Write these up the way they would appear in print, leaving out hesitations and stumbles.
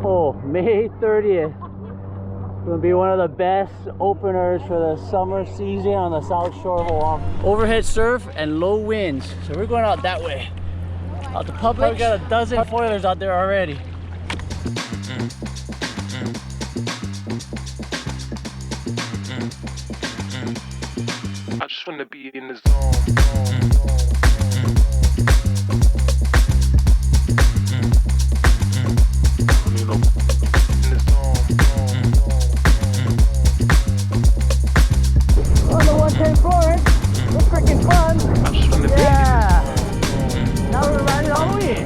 Oh, May 30th. Gonna be one of the best openers for the summer season on the south shore of Oahu. Overhead surf and low winds. So we're going out that way. Out to Publix. We got a dozen foilers out there already. I just wanna be in the zone. On the 110 Florence, it's freaking fun. Yeah. Now we're riding all the way in.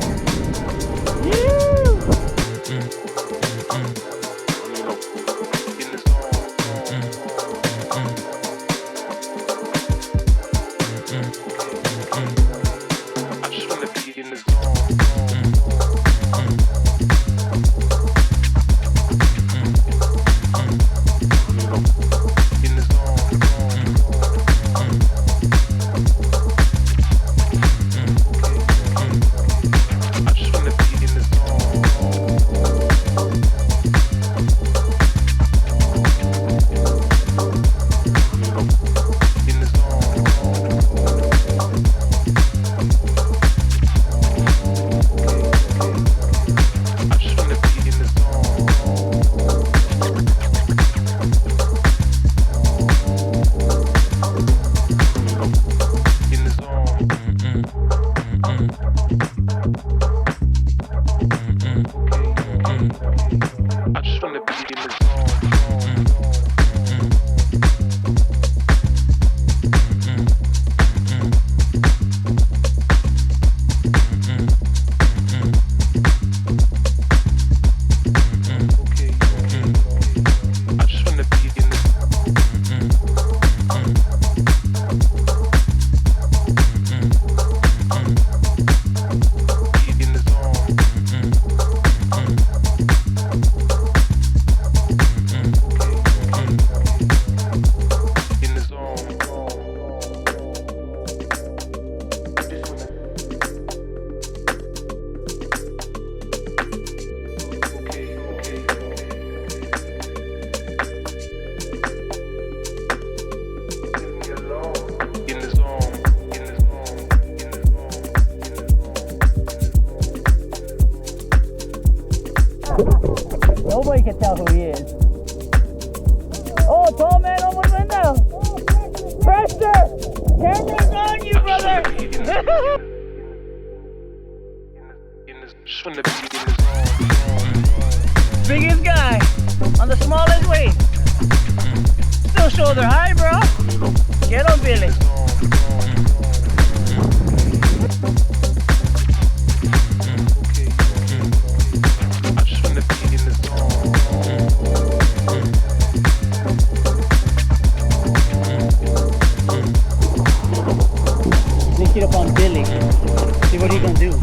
Nobody can tell who he is. Oh, tall man on one window. Pressure! Camera's on you, brother! Biggest guy on the smallest weight. Still shoulder high, bro. Get on, Billy. Sneak it up on Billy. See what he gonna do.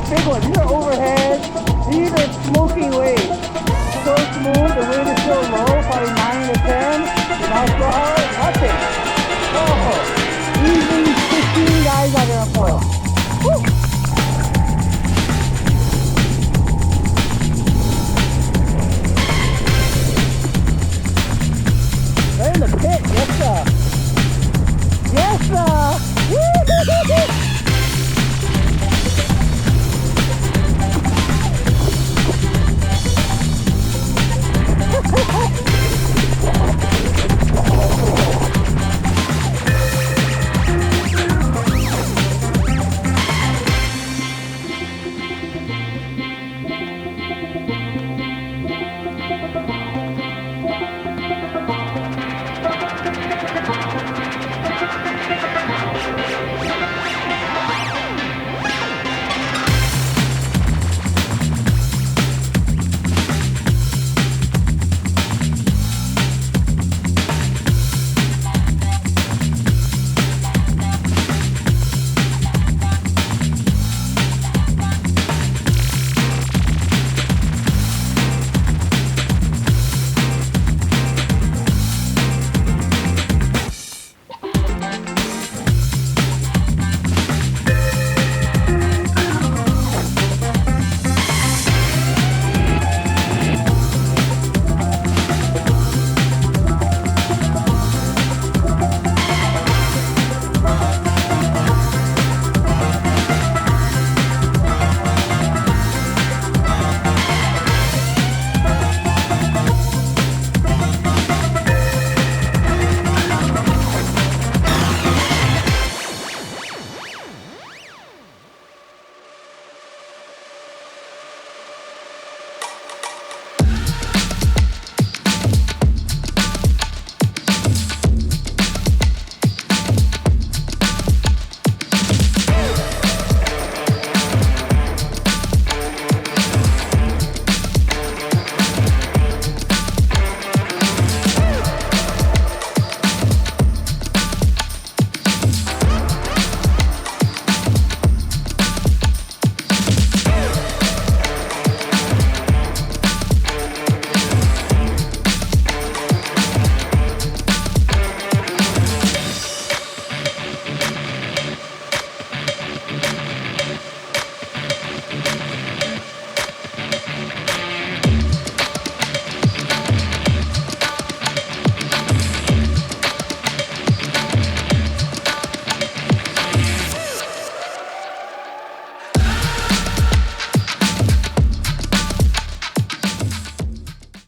Big one. These are overhead. These are smoking waves. So smooth, the wind is so low, probably 9 to 10. Miles per hour, nothing. Oh, easily 15 guys out there on foil.